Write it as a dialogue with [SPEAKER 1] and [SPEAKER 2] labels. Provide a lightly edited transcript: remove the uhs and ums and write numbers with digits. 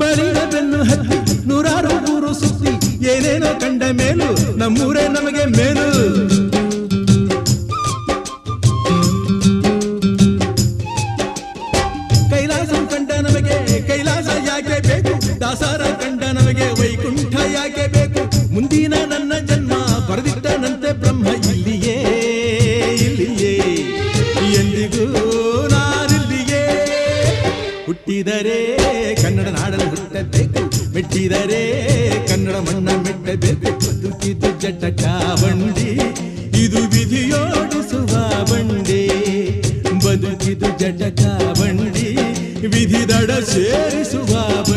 [SPEAKER 1] ಬಳಿದ ಬೆನ್ನು ಹತ್ತಿ ನೂರಾರು ಊರು ಸುತ್ತಿ ಏನೇನೋ ಕಂಡ ಮೇಲು ನಮ್ಮೂರೇ ನಮಗೆ ಮೇಲು. ಕೈಲಾಸ ಕಂಡ ನಮಗೆ ಕೈಲಾಸ ಯಾಕೆ ಬೇಕು, ದಾಸರ ಕಂಡ ನಮಗೆ ವೈಕುಂಠ ಯಾಕೆ ಬೇಕು. ಮುಂದಿನ ನನ್ನ ಜನ್ಮ ಬರೆದಿಟ್ಟನಂತೆ ಬ್ರಹ್ಮ ಇಲ್ಲಿಯೇ ಇಲ್ಲಿಯೇ ಎಂದಿಗೂ ನಾನಿಲ್ಲಿಯೇ. ಹುಟ್ಟಿದರೆ ಕನ್ನಡ ನಾಡಲು ಹುಟ್ಟಬೇಕು, ಮೆಟ್ಟಿದರೆ ಕನ್ನಡ ಮಣ್ಣ ಮೆಟ್ಟಬೇಕು. ಬದುಕಿದು ಜಟಕ ಬಂಡಿ, ಇದು ವಿಧಿಯೋಡಿಸುವ ಬಂಡಿ. ಬದುಕಿದು ಜಟಕ ಬಂಡಿ, ವಿಧಿ ದಡ ಸೇರಿಸುವ ಬಂಡಿ.